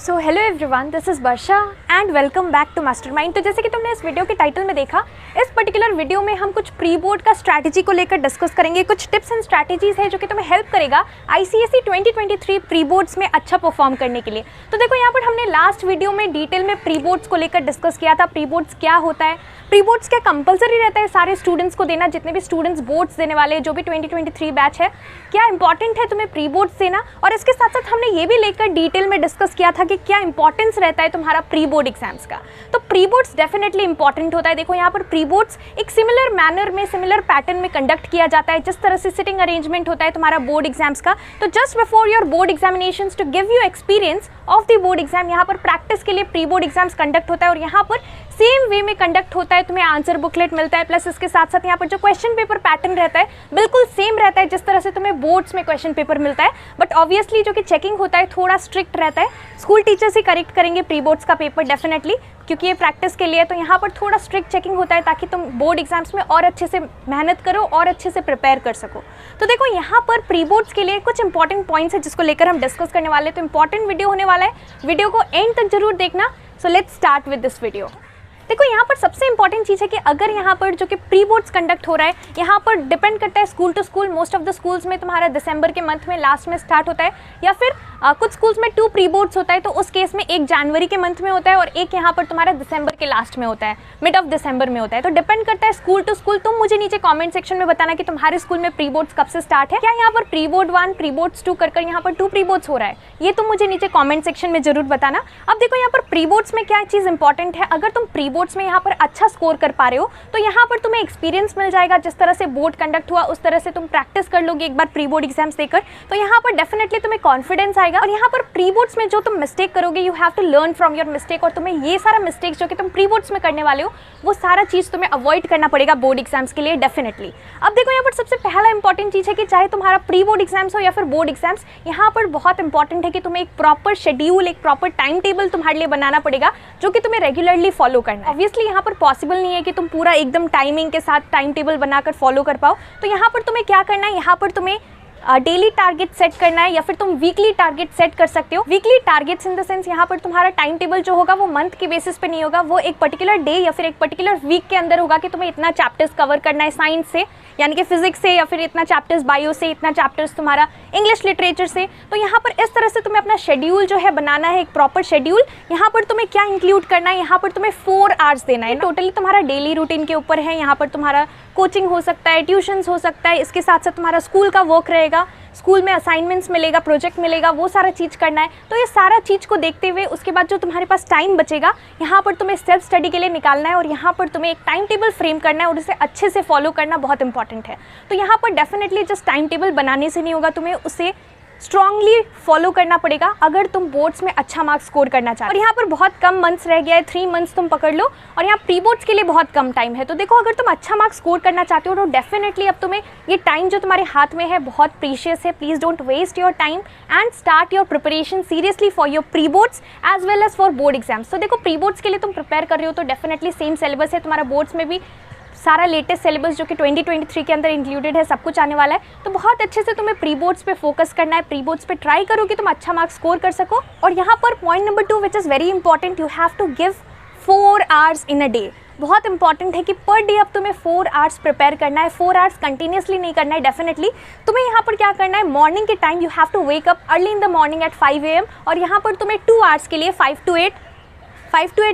So hello everyone, this is Varsha and welcome back to Mastermind. तो जैसे कि तुमने इस वीडियो के टाइटल में देखा, इस पर्टिकुलर वीडियो में हम कुछ प्री बोर्ड का स्ट्रैटेजी को लेकर डिस्कस करेंगे। कुछ टिप्स एंड स्ट्रैटेजीज है जो कि तुम्हें हेल्प करेगा ICSE 2023 प्री बोर्ड्स में अच्छा परफॉर्म करने के लिए। तो देखो, यहाँ पर हमने लास्ट वीडियो में डिटेल में प्री बोर्ड्स को लेकर डिस्कस किया था। प्री बोर्ड्स क्या होता है, प्री बोर्ड्स क्या कंपलसरी रहता है सारे स्टूडेंट्स को देना, जितने भी स्टूडेंट्स बोर्ड्स देने वाले जो भी 2023 बैच है, क्या इंपॉर्टेंट है तुम्हें प्री बोर्ड्स देना। और इसके साथ साथ हमने ये भी लेकर डिटेल में डिस्कस किया था कि क्या इंपॉर्टेंस रहता है तुम्हारा प्री बोर्ड एग्जाम्स का। तो प्री बोर्ड्स डेफिनेटली इंपॉर्टेंट होता है। देखो, यहाँ पर प्री बोर्ड्स एक सिमिलर मैनर में, सिमिलर पैटर्न में कंडक्ट किया जाता है जिस तरह से सिटिंग अरेंजमेंट होता है तुम्हारा बोर्ड एग्जाम्स का। तो just before your board examinations, to give you experience of the board exam, यहाँ पर प्रैक्टिस के लिए प्री बोर्ड एग्जाम्स कंडक्ट होता है और यहाँ पर सेम वे में कंडक्ट होता है। तुम्हें आंसर बुकलेट मिलता है, प्लस इसके साथ साथ यहाँ पर जो क्वेश्चन पेपर पैटर्न रहता है बिल्कुल सेम रहता है जिस तरह से तुम्हें बोर्ड्स में क्वेश्चन पेपर मिलता है। बट ऑब्वियसली जो कि चेकिंग होता है थोड़ा स्ट्रिक्ट रहता है। स्कूल टीचर्स ही करेक्ट करेंगे प्री बोर्ड्स का पेपर डेफिनेटली, क्योंकि ये प्रैक्टिस के लिए। तो यहाँ पर थोड़ा स्ट्रिक्ट चेकिंग होता है ताकि तुम बोर्ड एग्जाम्स में और अच्छे से मेहनत करो और अच्छे से प्रिपेयर कर सको। तो देखो, यहाँ पर प्री बोर्ड्स के लिए कुछ इंपॉर्टेंट पॉइंट्स है जिसको लेकर हम डिस्कस करने वाले हैं। तो इंपॉर्टेंट वीडियो होने वाला है, वीडियो को एंड तक जरूर देखना। So let's start with this video. देखो, यहाँ पर सबसे इंपॉर्टेंट चीज़ है कि अगर यहाँ पर जो कि प्री बोर्ड्स कंडक्ट हो रहा है, यहाँ पर डिपेंड करता है school to school. Most of the schools में तुम्हारा दिसंबर के मंथ में लास्ट में स्टार्ट होता है, या फिर कुछ स्कूल्स में 2 प्री बोर्ड्स होता है। तो उस केस में एक जनवरी के मंथ में होता है और एक यहाँ पर तुम्हारा दिसंबर के लास्ट में होता है, मिड ऑफ दिसंबर में होता है। तो डिपेंड करता है स्कूल टू स्कूल। तुम मुझे नीचे कॉमेंट सेक्शन में बताना कि तुम्हारे स्कूल में प्री बोर्ड्स कब से स्टार्ट है। क्या यहाँ पर प्री बोर्ड 1, प्री बोर्ड्स 2 कर यहाँ पर 2 प्री बोर्ड्स हो रहा है, ये तुम मुझे नीचे कॉमेंट सेक्शन में जरूर बताना। अब देखो, यहाँ पर प्री बोर्ड्स में क्या चीज़ इंपॉर्टेंट है। अगर तुम प्री बोर्ड्स में यहाँ पर अच्छा स्कोर कर पा रहे हो तो यहाँ पर तुम्हें एक्सपीरियंस मिल जाएगा। जिस तरह से बोर्ड कंडक्ट हुआ उस तरह से तुम प्रैक्टिस कर लोगे एक बार प्री बोर्ड एग्जाम्स देकर। तो यहाँ पर डेफिनेटली तुम्हें कॉन्फिडेंस आएगा। और यहाँ पर प्री बोर्ड्स में जो तुम मिस्टेक करोगे, you have to learn from your mistake. और तुम्हें ये सारा मिस्टेक्स जो कि तुम प्री बोर्ड्स में करने वाले हो, वो सारा चीज़ तुम्हें अवॉइड करना पड़ेगा बोर्ड एग्जाम्स के लिए डेफिनेटली। अब देखो, यहाँ पर सबसे पहला इंपॉर्टेंट चीज़ है कि चाहे तुम्हारा प्री बोर्ड एग्जाम्स हो या फिर बोर्ड एग्जाम्स, यहाँ पर बहुत इंपॉर्टेंट है कि तुम्हें एक प्रॉपर शेड्यूल, एक प्रॉपर टाइम टेबल तुम्हारे लिए बनाना पड़ेगा जो कि तुम्हें रेगुलरली फॉलो करना है। ऑब्वियसली यहाँ पर पॉसिबल नहीं है कि तुम पूरा एकदम टाइमिंग के साथ टाइम टेबल बनाकर फॉलो कर पाओ। तो यहाँ पर तुम्हें क्या करना है, यहाँ पर तुम्हें डेली टारगेट सेट करना है या फिर तुम वीकली टारगेट सेट कर सकते हो। Weekly targets in the sense, यहाँ पर तुम्हारा टाइम टेबल जो होगा वो मंथ के बेसिस पे नहीं होगा, वो एक पर्टिकुलर डे या फिर एक पर्टिकुलर वीक के अंदर होगा कि तुम्हें इतना चैप्टर्स कवर करना है साइंस से, यानी कि फिजिक्स से, या फिर इतना चैप्टर्स बायो से, इतना चैप्टर्स तुम्हारा इंग्लिश लिटरेचर से। तो यहाँ पर इस तरह से तुम्हें अपना शेड्यूल जो है बनाना है, एक प्रॉपर शेड्यूल। यहाँ पर तुम्हें क्या इंक्लूड करना है, यहाँ पर तुम्हें 4 आवर्स देना है। टोटली तुम्हारा डेली रूटीन के ऊपर है। यहाँ पर तुम्हारा कोचिंग हो सकता है, ट्यूशन्स हो सकता है, इसके साथ साथ तुम्हारा स्कूल का वर्क रहेगा, स्कूल में असाइनमेंट्स मिलेगा, प्रोजेक्ट मिलेगा, वो सारा चीज़ करना है। तो ये सारा चीज़ को देखते हुए उसके बाद जो तुम्हारे पास टाइम बचेगा, यहाँ पर तुम्हें सेल्फ स्टडी के लिए निकालना है और यहाँ पर तुम्हें एक टाइम टेबल फ्रेम करना है और उसे अच्छे से फॉलो करना बहुत इंपॉर्टेंट है। तो यहाँ पर डेफिनेटली जस्ट टाइम टेबल बनाने से नहीं होगा, तुम्हें उसे स्ट्रांगली फॉलो करना पड़ेगा अगर तुम बोर्ड्स में अच्छा मार्क्स स्कोर करना चाहते हो। और यहाँ पर बहुत कम मंथ्स रह गया है, 3 मंथ्स तुम पकड़ लो, और यहाँ प्री बोर्ड्स के लिए बहुत कम टाइम है। तो देखो, अगर तुम अच्छा मार्क्स स्कोर करना चाहते हो तो डेफिनेटली अब तुम्हें ये टाइम जो तुम्हारे हाथ में है बहुत प्रीशियस है। Please don't waste your time and start your preparation seriously for your pre boards as well as for board exams. तो देखो, प्री बोर्ड्स के लिए तुम प्रिपेयर कर रहे हो तो डेफिनेटली सेम सिलेबस है तुम्हारा। बोर्ड्स में भी सारा लेटेस्ट सिलेबस जो कि 2023 के अंदर इंक्लूडेड है, सब कुछ आने वाला है। तो बहुत अच्छे से तुम्हें प्री बोर्ड्स पे फोकस करना है। प्री बोर्ड्स पे ट्राई करो कि तुम अच्छा मार्क्स स्कोर कर सको। और यहाँ पर point number 2 which is very important, you have to give 4 hours in a day. बहुत इंपॉर्टेंट है कि पर डे अब तुम्हें 4 आवर्स प्रिपेयर करना है। 4 आवर्स कंटिन्यूसली नहीं करना है डेफिनेटली। तुम्हें यहाँ पर क्या करना है, मॉर्निंग के time you have to wake up early in the morning at 5 AM, और यहाँ पर तुम्हें 2 आवर्स के लिए 5 to 8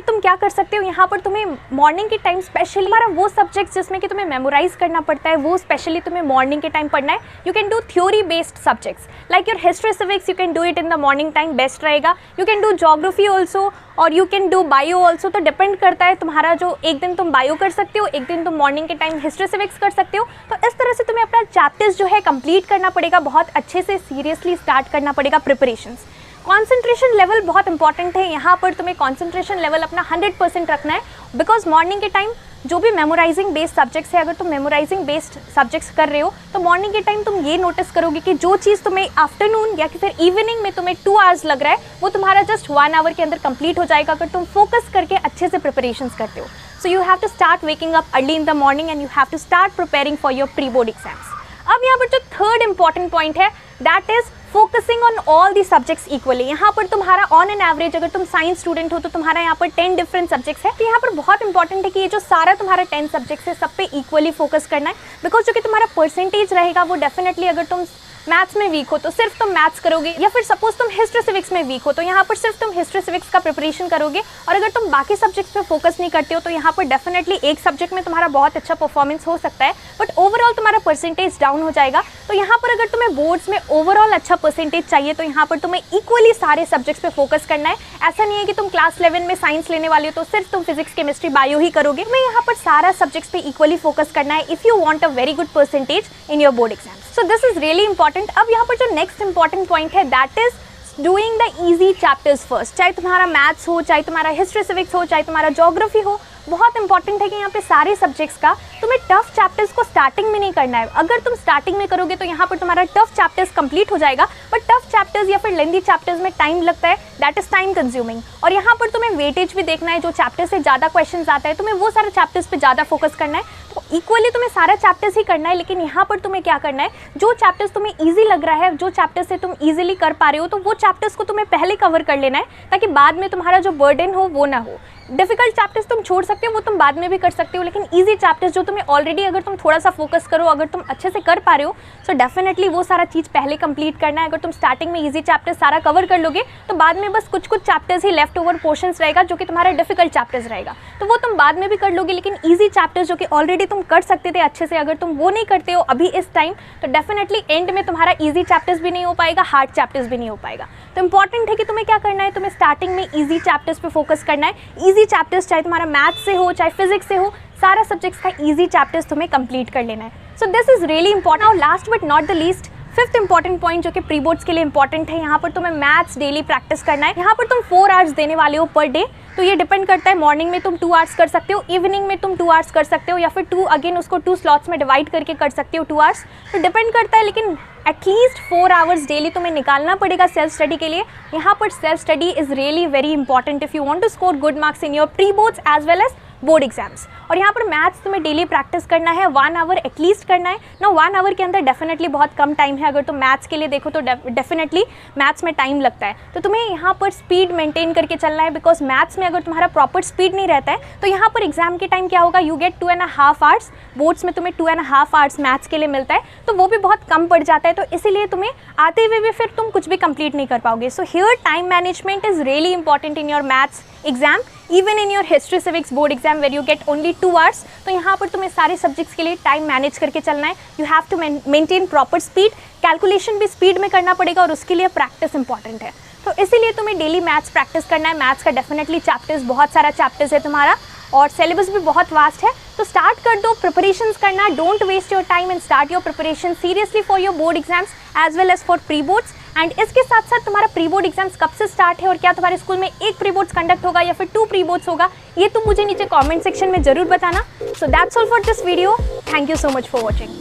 तुम क्या कर सकते हो, यहाँ पर तुम्हें मॉर्निंग के टाइम स्पेशली हमारा वो सब्जेक्ट्स जिसमें कि तुम्हें मेमोराइज करना पड़ता है, वो स्पेशली तुम्हें मॉर्निंग के टाइम पढ़ना है। You can do theory based subjects like your history civics, you can do it in the morning time, best रहेगा। You can do geography also और you can do bio also. तो depend करता है तुम्हारा, जो एक दिन तुम बायो कर सकते हो, एक दिन तुम मॉर्निंग के टाइम हिस्ट्री सिविक्स कर सकते हो। तो इस तरह से तुम्हें अपना चैप्टर्स जो है कंप्लीट करना पड़ेगा, बहुत अच्छे से सीरियसली स्टार्ट करना पड़ेगा प्रिपरेशंस। कॉन्सेंट्रेशन लेवल बहुत इंपॉर्टेंट है। यहाँ पर तुम्हें कॉन्सेंट्रेशन लेवल अपना 100% रखना है, बिकॉज मॉर्निंग के टाइम जो भी मेमोराइजिंग बेस्ड सब्जेक्ट्स है, अगर तुम मेमोराइजिंग बेस्ड सब्जेक्ट्स कर रहे हो तो मॉर्निंग के टाइम तुम ये नोटिस करोगे कि जो चीज़ तुम्हें आफ्टरनून या फिर इवनिंग में तुम्हें 2 आवर्स लग रहा है, वो तुम्हारा जस्ट 1 आवर के अंदर कंप्लीट हो जाएगा अगर तुम फोकस करके अच्छे से प्रिपरेशंस करते हो। So you have to start waking up early in the morning and you have to start preparing for your pre board exams. अब यहाँ पर जो थर्ड इंपॉर्टेंट पॉइंट है, that is focusing on all the subjects equally. यहाँ पर तुम्हारा on an average अगर तुम साइंस स्टूडेंट हो तो तुम्हारा यहाँ पर 10 डिफरेंट सब्जेक्ट्स है। तो यहाँ पर बहुत इंपॉर्टेंट है कि ये जो सारा तुम्हारा 10 सब्जेक्ट्स है सब पे इक्वली फोकस करना है, बिकॉज जो कि तुम्हारा परसेंटेज रहेगा वो डेफिनेटली, अगर तुम मैथ्स में वीक हो तो सिर्फ तुम मैथ्स करोगे, या फिर सपोज तुम हिस्ट्री सिविक्स में वीक हो तो यहाँ पर सिर्फ तुम हिस्ट्री सिविक्स का प्रिपरेशन करोगे, और अगर तुम बाकी सब्जेक्ट्स पे फोकस नहीं करते हो तो यहाँ पर डेफिनेटली एक सब्जेक्ट में तुम्हारा बहुत अच्छा परफॉर्मेंस हो सकता है, बट ओवरऑल तुम्हारा परसेंटेज डाउन हो जाएगा। तो यहाँ पर अगर तुम्हें बोर्ड्स में ओवरऑल अच्छा परसेंटेज चाहिए तो यहाँ पर तुम्हें इक्वली सारे सब्जेक्ट्स पे फोकस करना है। ऐसा नहीं है कि तुम क्लास 11 में साइंस लेने वाले हो तो सिर्फ तुम फिजिक्स, केमिस्ट्री, बायो ही करोगे। तुम्हें यहाँ पर सारा सब्जेक्ट्स पे इक्वली फोकस करना है if you want a very good percentage in your board exam. So this is really important. अब यहाँ पर जो नेक्स्ट इंपॉर्टेंट पॉइंट है that is doing the easy chapters first. चाहे तुम्हारा मैथ्स हो, चाहे तुम्हारा हिस्ट्री सिविक्स हो, चाहे तुम्हारा ज्योग्राफी हो, बहुत इंपॉर्टेंट है कि यहाँ पे सारे सब्जेक्ट्स का तुम्हें टफ चैप्टर्स को स्टार्टिंग में नहीं करना है। अगर तुम स्टार्टिंग में करोगे तो यहाँ पर तुम्हारा टफ चैप्टर्स कंप्लीट हो जाएगा, बट टफ चैप्टर्स या फिर लेंथी चैप्टर्स में टाइम लगता है, दैट इज टाइम कंज्यूमिंग। और यहाँ पर तुम्हें वेटेज भी देखना है, जो चैप्टर से ज़्यादा क्वेश्चन आता है तुम्हें वो सारे चैप्टर्स पे ज़्यादा फोकस करना है। तो इक्वली तुम्हें सारा चैप्टर्स ही करना है, लेकिन यहाँ पर तुम्हें क्या करना है, जो चैप्टर्स तुम्हें ईजी लग रहा है, जो चैप्टर्स से तुम ईजिली कर पा रहे हो, तो वो चैप्टर्स को तुम्हें पहले कवर कर लेना है, ताकि बाद में तुम्हारा जो बर्डन हो वो ना हो। डिफिकल्ट चैप्टर्स तुम छोड़ सकते हो, वो तुम बाद में भी कर सकते हो, लेकिन इजी चैप्टर्स जो तुम्हें ऑलरेडी, अगर तुम थोड़ा सा फोकस करो, अगर तुम अच्छे से कर पा रहे हो, सो डेफिनेटली वो सारा चीज़ पहले कंप्लीट करना है। अगर तुम स्टार्टिंग में इजी चैप्टर्स सारा कवर कर लोगे तो बाद में बस कुछ कुछ चैप्टर्स ही लेफ्ट ओवर पोर्शंस रहेगा जो कि तुम्हारा डिफिकल्ट चैप्टर्स रहेगा, तो वो तुम बाद में भी कर लोगे। लेकिन ईजी चैप्टर्स जो कि ऑलरेडी तुम कर सकते थे अच्छे से, अगर तुम वो नहीं करते हो अभी इस टाइम, तो डेफिनेटली एंड में तुम्हारा ईजी चैप्टर्स भी नहीं हो पाएगा, हार्ड चैप्टर्स भी नहीं हो पाएगा। तो इंपॉर्टेंट है कि तुम्हें क्या करना है, तुम्हें स्टार्टिंग में ईजी चैप्टर्स पे फोकस करना है। ईजी चैप्टर्स चाहे तुम्हारा मैथ्स से हो, चाहे फिजिक्स से हो, सारा सब्जेक्ट्स का ईजी चैप्टर्स तुम्हें कंप्लीट कर लेना है। So this is really important. और last but not the least, fifth important point जो कि प्री बोर्ड्स के लिए इंपॉर्टेंट है, यहाँ पर तुम्हें मैथ्स डेली प्रैक्टिस करना है। यहाँ पर तुम 4 आवर्स देने वाले हो पर डे, तो ये डिपेंड करता है, मॉर्निंग में तुम 2 आवर्स कर सकते हो, इवनिंग में तुम 2 आवर्स कर सकते हो, या फिर उसको 2 स्लॉट्स में डिवाइड करके कर सकते हो 2 आवर्स, तो डिपेंड करता है। लेकिन एटलीस्ट 4 आवर्स डेली तुम्हें निकालना पड़ेगा सेल्फ स्टडी के लिए। यहाँ पर self study is really very important if you want to score good marks in your pre boards as well as board exams. और यहाँ पर मैथ्स तुम्हें डेली प्रैक्टिस करना है, 1 आवर एटलीस्ट करना है ना। 1 आवर के अंदर डेफिनेटली बहुत कम टाइम है, अगर तुम मैथ्स के लिए देखो तो डेफिनेटली मैथ्स में टाइम लगता है, तो तुम्हें यहाँ पर स्पीड मेंटेन करके चलना है, बिकॉज मैथ्स में अगर तुम्हारा प्रॉपर स्पीड नहीं रहता है तो यहाँ पर एग्जाम के टाइम क्या होगा, यू गेट 2.5 आवर्स, बोर्ड्स में तुम्हें 2.5 आवर्स मैथ्स के लिए मिलता है, तो वो भी बहुत कम पड़ जाता है, तो इसीलिए तुम्हें आते हुए भी फिर तुम कुछ भी कंप्लीट नहीं कर पाओगे। So here time management is really important in your maths exam, even in your history civics board exam where you get only 2 hours. तो यहाँ पर तुम्हें सारे सब्जेक्ट्स के लिए टाइम मैनेज करके चलना है। You have to maintain proper speed, calculation भी स्पीड में करना पड़ेगा, और उसके लिए प्रैक्टिस इंपॉर्टेंट है। तो इसीलिए तुम्हें डेली मैथ्स प्रैक्टिस करना है। मैथ्स का डेफिनेटली चैप्टर्स, बहुत सारा चैप्टर्स है तुम्हारा, और सिलेबस भी बहुत वास्ट है, तो स्टार्ट कर दो प्रिपरेशंस करना। Don't waste your time and start your preparation seriously for your board exams as well as for pre boards. And इसके साथ साथ तुम्हारा प्री बोर्ड एग्जाम्स कब से स्टार्ट है, और क्या तुम्हारे स्कूल में 1 प्री बोर्ड्स कंडक्ट होगा या फिर 2 प्री बोर्ड्स होगा, ये तुम मुझे नीचे कॉमेंट सेक्शन में जरूर बताना। So that's all for this video. Thank you so much for watching.